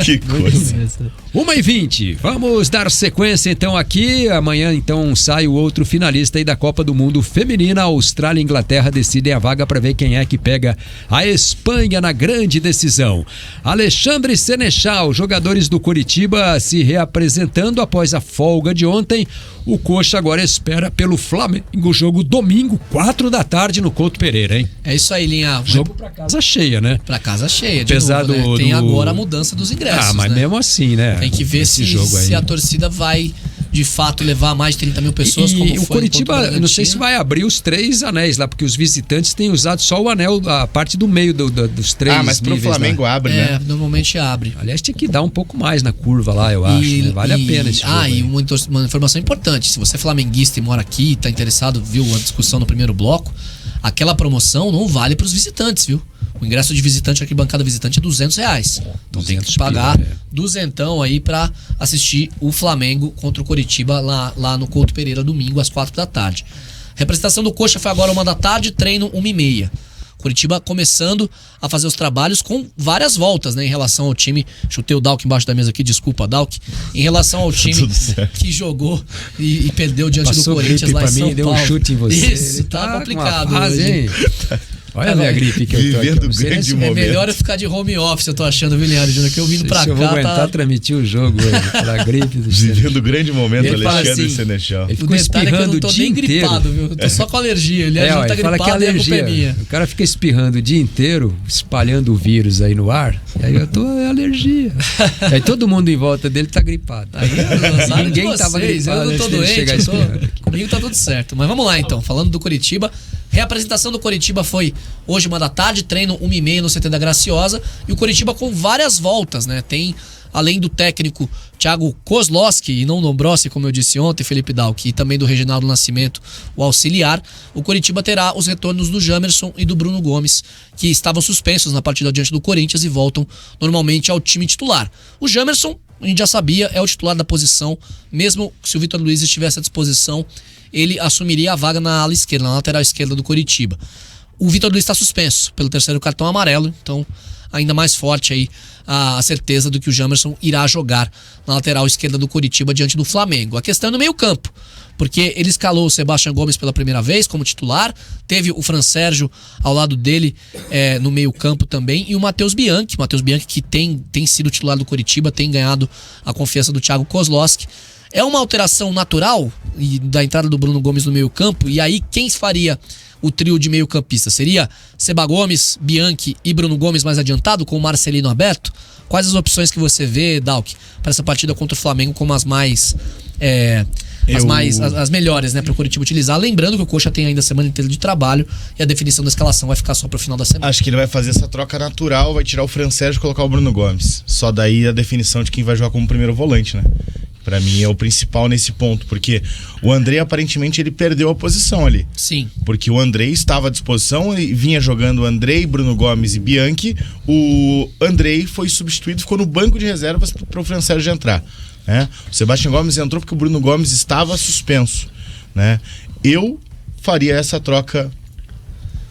Que coisa. 1h20, vamos dar sequência então aqui. Amanhã então sai o outro finalista aí da Copa do Mundo Feminina. Austrália e Inglaterra decidem a vaga para ver quem é que pega a Espanha na grande decisão. Alexandre Senechal, jogadores do Coritiba se reapresentando após a folga de ontem. O Coxa agora espera pelo Flamengo, jogo domingo, 4 da tarde no Couto Pereira, hein? É isso aí, Linha. Jogo pra casa cheia, né? Pra casa cheia, de Apesar novo, né? Tem agora a mudança dos ingressos, mas né? mesmo assim, né? Tem que ver se a torcida vai de fato levar mais de 30 mil pessoas, como o foi Coritiba, não sei se vai abrir os 3 anéis lá, porque os visitantes têm usado só o anel, a parte do meio dos 3 mas pro Flamengo lá. Abre, né? Normalmente abre. Aliás, tinha que dar um pouco mais na curva lá, eu acho, né? Vale a pena esse jogo. E uma informação importante, se você é flamenguista e mora aqui, tá interessado, viu a discussão no primeiro bloco, aquela promoção não vale pros visitantes, viu? O ingresso de visitante, arquibancada visitante é R$200. Então tem que pagar duzentão aí pra assistir o Flamengo contra o Coritiba lá no Couto Pereira, domingo, às 4 da tarde. Representação do Coxa foi agora 1 da tarde, treino 1h30. Coritiba começando a fazer os trabalhos com várias voltas, né? Em relação ao time. Chutei o Dalk embaixo da mesa aqui, desculpa, Dalk. Em relação ao time que jogou e perdeu diante do Corinthians lá em São Paulo. Deu um chute em você. Isso, tá complicado fase, hoje. Olha a minha gripe que eu tô aqui. É melhor eu ficar de home office, eu tô achando, Linhares Júnior, que eu vindo pra cá. Eu vou aguentar transmitir o jogo hoje, pela gripe do Vivendo o grande momento, Alexandre assim, Senechal. Ele ficou espirrando o dia inteiro. Eu não tô nem gripado, viu? Eu tô só com alergia. Ele tá gripado que alergia. O cara fica espirrando o dia inteiro, espalhando o vírus aí no ar. E aí eu tô alergia. Aí todo mundo em volta dele tá gripado. Aí, ninguém tava gripado. Eu não tô doente, comigo tá tudo certo. Mas vamos lá então, falando do Coritiba. Reapresentação do Coritiba foi hoje 1 da tarde, treino 1h30 no CT da Graciosa, e o Coritiba com várias voltas, né? Tem, além do técnico Thiago Kozlowski e não Dombrowski, como eu disse ontem, Felipe Dalk, e também do Reginaldo Nascimento, o auxiliar, o Coritiba terá os retornos do Jamerson e do Bruno Gomes, que estavam suspensos na partida diante do Corinthians e voltam normalmente ao time titular. O Jamerson, a gente já sabia, é o titular da posição, mesmo se o Vitor Luiz estivesse à disposição, ele assumiria a vaga na ala esquerda, na lateral esquerda do Coritiba. O Vitor Luiz está suspenso pelo 3º cartão amarelo, então ainda mais forte aí a certeza do que o Jamerson irá jogar na lateral esquerda do Coritiba diante do Flamengo. A questão é no meio campo, porque ele escalou o Sebastião Gomes pela primeira vez como titular, teve o Fran Sérgio ao lado dele no meio campo também, e o Matheus Bianchi que tem sido titular do Coritiba, tem ganhado a confiança do Thiago Kozlowski. É uma alteração natural da entrada do Bruno Gomes no meio campo, e aí quem faria o trio de meio campista? Seria Seba Gomes, Bianchi e Bruno Gomes mais adiantado, com o Marcelino aberto? Quais as opções que você vê, Dalk, para essa partida contra o Flamengo como as melhores, né, para o Coritiba utilizar? Lembrando que o Coxa tem ainda a semana inteira de trabalho e a definição da escalação vai ficar só para o final da semana. Acho que ele vai fazer essa troca natural, vai tirar o Fran Sérgio e colocar o Bruno Gomes. Só daí a definição de quem vai jogar como primeiro volante, né? Pra mim é o principal nesse ponto, porque o Andrei aparentemente ele perdeu a posição ali. Sim. Porque o Andrei estava à disposição e vinha jogando o Andrei, Bruno Gomes e Bianchi. O Andrei foi substituído, ficou no banco de reservas para o Fran Sérgio entrar, né? O Sebastião Gomes entrou porque o Bruno Gomes estava suspenso, né? Eu faria essa troca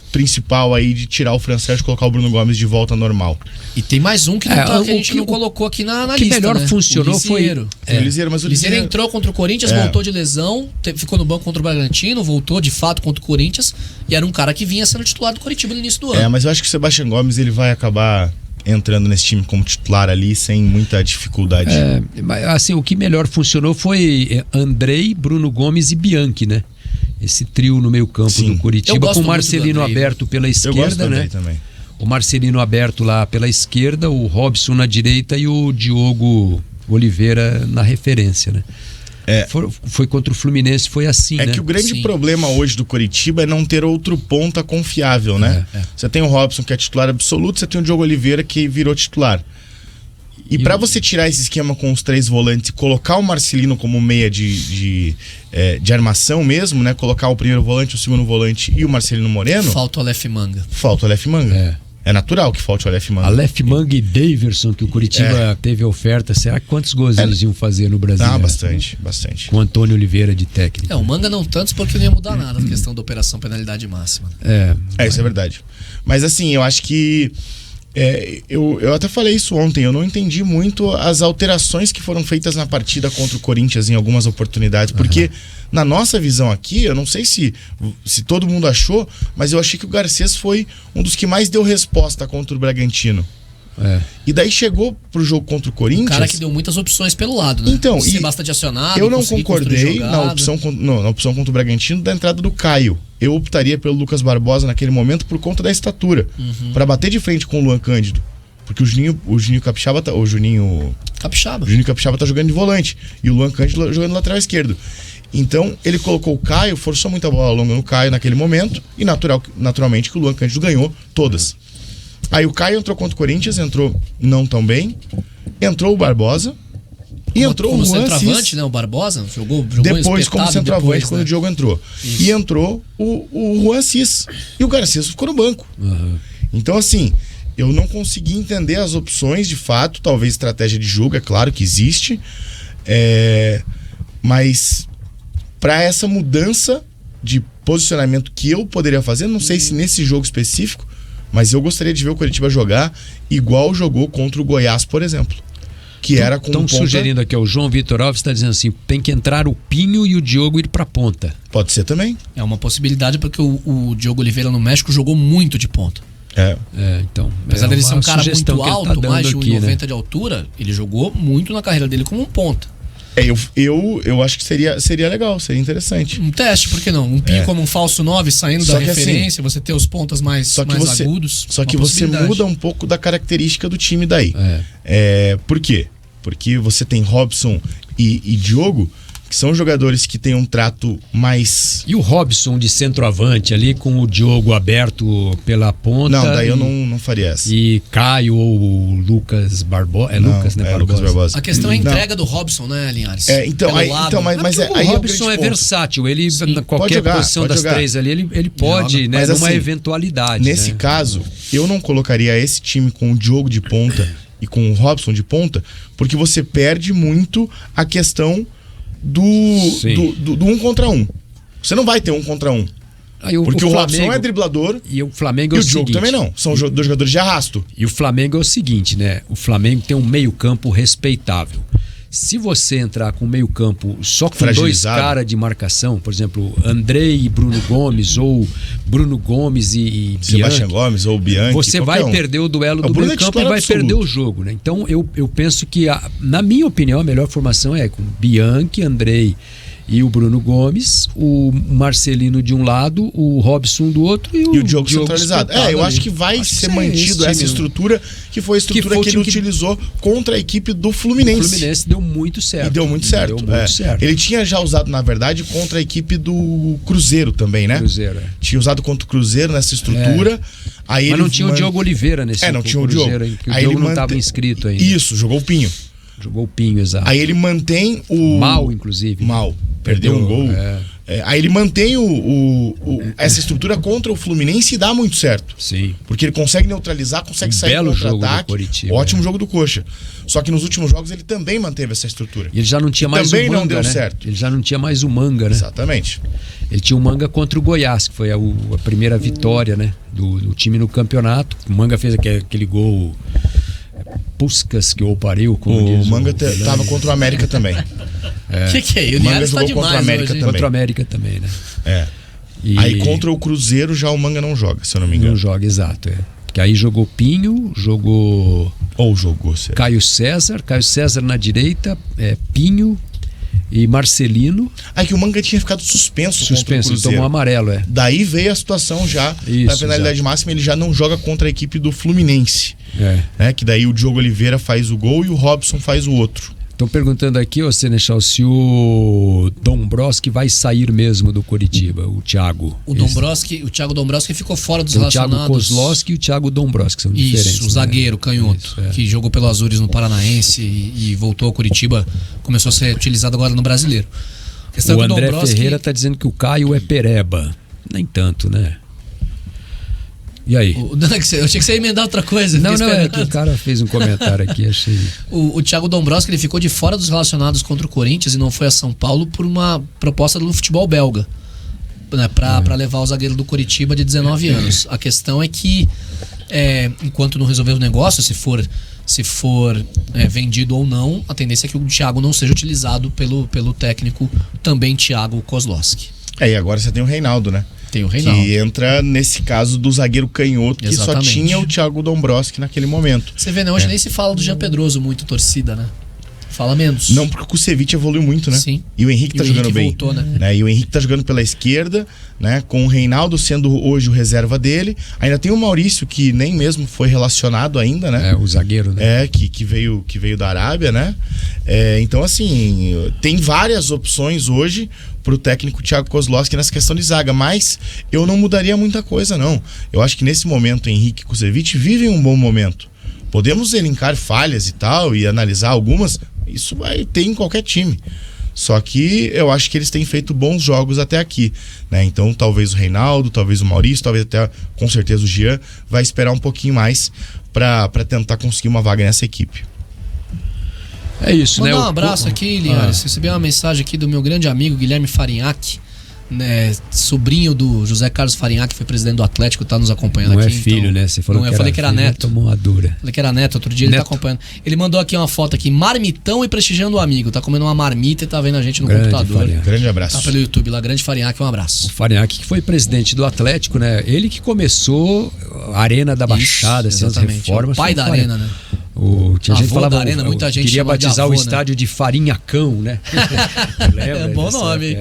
principal aí de tirar o Fran Sérgio e colocar o Bruno Gomes de volta normal. E tem mais um que a gente não colocou aqui na lista, melhor, né? Funcionou foi o Liseiro, mas o Liseiro entrou contra o Corinthians, voltou de lesão, ficou no banco contra o Bragantino, voltou de fato contra o Corinthians, e era um cara que vinha sendo titular do Coritiba no início do ano. Mas eu acho que o Sebastião Gomes ele vai acabar entrando nesse time como titular ali sem muita dificuldade. Assim, o que melhor funcionou foi Andrei, Bruno Gomes e Bianchi, né? Esse trio no meio campo do Coritiba, com o Marcelino aberto pela esquerda, né? Também. O Marcelino aberto lá pela esquerda, o Robson na direita e o Diogo Oliveira na referência, né? Foi contra o Fluminense, foi assim, né? Que o grande problema hoje do Coritiba é não ter outro ponta confiável, né? Você tem o Robson, que é titular absoluto, você tem o Diogo Oliveira, que virou titular. E para você tirar esse esquema com os 3 volantes e colocar o Marcelino como meia de armação mesmo, né? Colocar o primeiro volante, o segundo volante e o Marcelino Moreno... Falta o Aleph Manga. É natural que falte o Aleph Manga. Aleph Manga e Daverson, que o Coritiba teve oferta. Será que quantos gols eles iam fazer no Brasil? Bastante. Com o Antônio Oliveira de técnico. O Manga não tantos, porque não ia mudar nada na questão da operação penalidade máxima. Isso é verdade. Mas assim, eu acho que Eu até falei isso ontem, eu não entendi muito as alterações que foram feitas na partida contra o Corinthians em algumas oportunidades, porque na nossa visão aqui, eu não sei se todo mundo achou, mas eu achei que o Garcês foi um dos que mais deu resposta contra o Bragantino. E daí chegou pro jogo contra o Corinthians. Um cara que deu muitas opções pelo lado, né? Então, ser bastante acionado. Eu não concordei na opção contra o Bragantino da entrada do Caio. Eu optaria pelo Lucas Barbosa naquele momento por conta da estatura, para bater de frente com o Luan Cândido. Porque o Juninho Capixaba o Juninho Capixaba tá jogando de volante e o Luan Cândido jogando lateral esquerdo. Então, ele colocou o Caio, forçou muita bola longa no Caio naquele momento e naturalmente que o Luan Cândido ganhou todas. Aí o Caio entrou contra o Corinthians, entrou não tão bem. Entrou o Barbosa e entrou o Juan centroavante, né? O Barbosa jogou depois como centroavante quando o Diogo entrou. Isso. E entrou o Juan Cis. E o Garcês ficou no banco. Então, assim, eu não consegui entender as opções de fato. Talvez estratégia de jogo, é claro que existe. Mas para essa mudança de posicionamento que eu poderia fazer, não sei se nesse jogo específico, mas eu gostaria de ver o Coritiba jogar igual jogou contra o Goiás, por exemplo. Que era com Estão sugerindo aqui, o João Vitor Alves está dizendo assim, tem que entrar o Pinho e o Diogo ir pra ponta. Pode ser também. É uma possibilidade porque o Diogo Oliveira no México jogou muito de ponta. Então. Apesar dele ser um cara muito alto, tá mais de 1,90 né? de altura, ele jogou muito na carreira dele como um ponta. Eu acho que seria legal, seria interessante. Um teste, por que não? Um Pinho como um falso 9 saindo da referência, você ter os pontas mais agudos. Só que você muda um pouco da característica do time daí. Por quê? Porque você tem Robson e Diogo, que são jogadores que têm um trato mais... E o Robson de centroavante ali, com o Diogo aberto pela ponta... Não, daí eu não faria essa. E Caio ou Lucas Barbosa... Lucas, né? Lucas Barbosa. A questão é a entrega do Robson, né, Linhares? Mas o Robson é versátil. Ele, na qualquer posição das três ali, ele pode, né? Numa eventualidade. Nesse caso, eu não colocaria esse time com o Diogo de ponta e com o Robson de ponta, porque você perde muito a questão do 1 contra 1. Você não vai ter 1 contra 1. Porque o Robson é driblador e o Flamengo e o Diogo também não. São dois jogadores de arrasto. E o Flamengo é o seguinte, né? O Flamengo tem um meio-campo respeitável. Se você entrar com meio campo só com dois caras de marcação, por exemplo, Andrei e Bruno Gomes, ou Bruno Gomes e Sebastião Gomes ou Bianchi, você vai perder o duelo do meio campo e vai perder o jogo, né? Então eu penso que, na minha opinião, a melhor formação é com Bianchi, Andrei e o Bruno Gomes, o Marcelino de um lado, o Robson do outro e o Diogo centralizado. Eu acho que vai ser mantido essa estrutura, que foi a estrutura que ele utilizou contra a equipe do Fluminense. O Fluminense deu muito certo. E deu muito certo. Ele tinha já usado, na verdade, contra a equipe do Cruzeiro também, né? Cruzeiro, Tinha usado contra o Cruzeiro nessa estrutura. Aí mas não tinha o Diogo Oliveira nesse não tinha o Diogo. O Diogo não estava inscrito ainda. Isso, jogou o Pinho. Jogou o Pinho, exato. Aí ele mantém o... Mal, inclusive. Mal. Perdeu um gol. Aí ele mantém essa estrutura contra o Fluminense e dá muito certo. Sim. Porque ele consegue neutralizar, consegue sair no contra-ataque. Ótimo jogo do Coxa. Só que nos últimos jogos ele também manteve essa estrutura. E ele já não tinha mais o Manga, também não deu né? certo. Ele já não tinha mais o Manga, né? Exatamente. Ele tinha o Manga contra o Goiás, que foi a primeira vitória, né? Do time no campeonato. O Manga fez aquele gol... Puscas que ou pariu. O Manga tava contra o América também. Que é? O Manga jogou contra o América também. Contra o América também, né? Aí contra o Cruzeiro já o Manga não joga, se eu não me engano. Não joga, exato. Porque aí jogou Pinho, jogou Caio César na direita, Pinho e Marcelino. Que o Manga tinha ficado suspenso contra o Cruzeiro. Tomou amarelo, Daí veio a situação já da penalidade máxima, ele já não joga contra a equipe do Fluminense. Que daí o Diogo Oliveira faz o gol e o Robson faz o outro. Estão perguntando aqui, Senechal, se o Dombrowski vai sair mesmo do Coritiba, o Thiago. O Thiago Dombrowski ficou fora dos relacionados. O Thiago Kozlowski e o Thiago Dombrowski são diferentes. Isso, o zagueiro, canhoto, que jogou pelo Azures no Paranaense e voltou ao Curitiba, começou a ser utilizado agora no Brasileiro. O André Ferreira está dizendo que o Caio é pereba. Nem tanto, né? E aí? Eu achei que você ia emendar outra coisa. Não, é que o cara fez um comentário aqui, achei... O Thiago Dombrowski, ele ficou de fora dos relacionados contra o Corinthians e não foi a São Paulo por uma proposta do futebol belga, né, para levar o zagueiro do Coritiba de 19 anos. A questão é que enquanto não resolver o negócio, se for vendido ou não, a tendência é que o Thiago não seja utilizado pelo técnico também Thiago Kozlowski. E agora você tem o Reinaldo, né? Tem o Reinaldo. Que entra nesse caso do zagueiro canhoto, que Exatamente. só tinha o Thiago Dombrowski naquele momento. Você vê, né? Hoje nem se fala do Jean Pedroso muito, torcida, né? Fala menos. Não, porque o Kusevich evoluiu muito, né? Sim. E o Henrique tá jogando bem. Voltou, né? E o Henrique tá jogando pela esquerda, né? Com o Reinaldo sendo hoje o reserva dele. Ainda tem o Maurício, que nem mesmo foi relacionado ainda, né? O zagueiro, né? Que veio da Arábia, né? Então, assim, tem várias opções hoje pro técnico Thiago Kozlowski nessa questão de zaga, mas eu não mudaria muita coisa, não. Eu acho que nesse momento Henrique e Kusevich vivem um bom momento. Podemos elencar falhas e tal e analisar algumas, isso vai ter em qualquer time. Só que eu acho que eles têm feito bons jogos até aqui, né? Então talvez o Reinaldo, talvez o Maurício, talvez até com certeza o Jean vai esperar um pouquinho mais para tentar conseguir uma vaga nessa equipe. É isso, né? Mandar um abraço aqui, Linhares. Recebi uma mensagem aqui do meu grande amigo Guilherme Farinhaque, né, sobrinho do José Carlos Farinhaque, que foi presidente do Atlético, tá nos acompanhando não aqui. Não é filho, então, né? Você falou não, que eu falei que era filho, neto. Tomou uma dura. Falei que era neto, outro dia ele tá acompanhando. Ele mandou aqui uma foto aqui, marmitão e prestigiando o amigo. Tá comendo uma marmita e tá vendo a gente no computador. Farinhaque. Grande abraço. Tá pelo YouTube lá, grande Farinhaque, um abraço. O Farinhaque que foi presidente do Atlético, né? Ele que começou a Arena da Baixada, assim, as reformas. O pai da Arena, né? Tinha gente que falava, da Arena, muita gente queria batizar avô, o estádio de Farinhacão, né? É bom nome.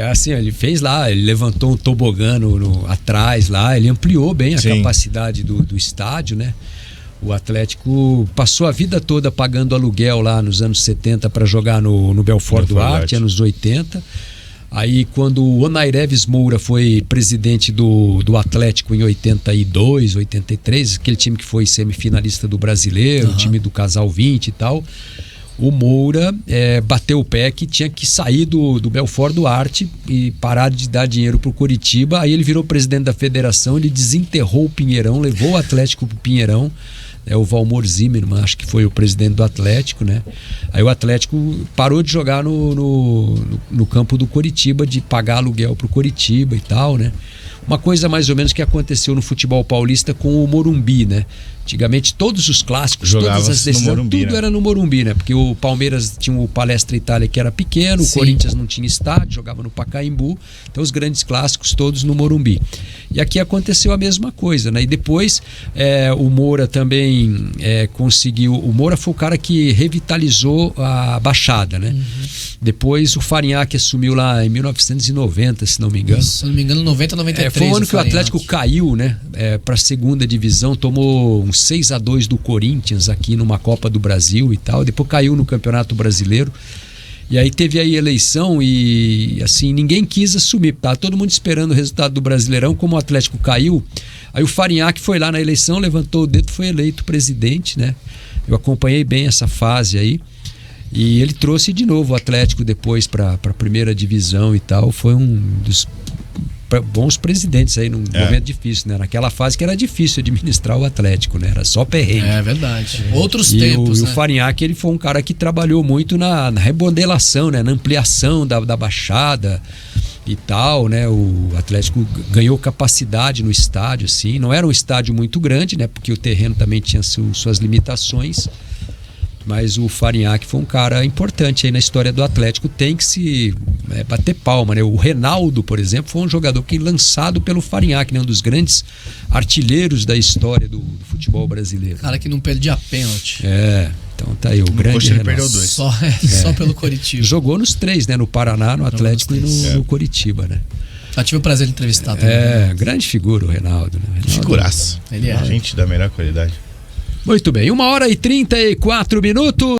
Assim, ele fez lá, ele levantou um tobogã atrás lá, ele ampliou bem a capacidade do estádio, né? O Atlético passou a vida toda pagando aluguel lá nos anos 70 para jogar no Belfort Duarte, anos 80. Aí quando o Onaireves Moura foi presidente do Atlético em 82, 83, aquele time que foi semifinalista do Brasileiro, o time do Casal 20 e tal, o Moura bateu o pé que tinha que sair do Belfort Duarte e parar de dar dinheiro pro Coritiba. Aí ele virou presidente da federação, ele desenterrou o Pinheirão, levou o Atlético pro Pinheirão. O Valmor Zimmermann, acho que foi o presidente do Atlético, né? Aí o Atlético parou de jogar no campo do Coritiba, de pagar aluguel pro Coritiba e tal, né? Uma coisa mais ou menos que aconteceu no futebol paulista com o Morumbi, né? Antigamente todos os clássicos, todas as decisões, tudo era no Morumbi, né? Porque o Palmeiras tinha o Palestra Itália, que era pequeno, o Corinthians não tinha estádio, jogava no Pacaembu, então os grandes clássicos todos no Morumbi. E aqui aconteceu a mesma coisa, né? E depois o Moura também conseguiu, o Moura foi o cara que revitalizou a Baixada, né? Depois o Farinhaque assumiu lá em 1990, se não me engano. Se não me engano, 90, 93. Foi o ano que o Atlético caiu, né? Para a segunda divisão, tomou um 6-2 do Corinthians aqui numa Copa do Brasil e tal. Depois caiu no Campeonato Brasileiro. E aí teve aí eleição e assim, ninguém quis assumir. Tá todo mundo esperando o resultado do Brasileirão, como o Atlético caiu. Aí o Farinhaque foi lá na eleição, levantou o dedo, foi eleito presidente, né? Eu acompanhei bem essa fase aí. E ele trouxe de novo o Atlético depois para a primeira divisão e tal. Foi um dos bons presidentes aí num momento difícil, né? Naquela fase que era difícil administrar o Atlético, né? Era só perrengue. É verdade. Outros tempos, né? E o Farinhaque, ele foi um cara que trabalhou muito na remodelação, né? Na ampliação da Baixada e tal, né? O Atlético ganhou capacidade no estádio, assim. Não era um estádio muito grande, né? Porque o terreno também tinha suas limitações. Mas o Farinhaque foi um cara importante aí na história do Atlético, tem que se bater palma, né? O Reinaldo, por exemplo, foi um jogador que lançado pelo Farinhaque, né? Um dos grandes artilheiros da história do futebol brasileiro. Cara que não perdia pênalti. Então tá aí, o grande Reinaldo. Perdeu 2. Só pelo Coritiba. Jogou nos 3, né? No Paraná, no Atlético e no Coritiba, né? Já tive o prazer de entrevistar também. Grande figura o Reinaldo, né? Figuraça. Ele é. Gente da melhor qualidade. Muito bem, 1h34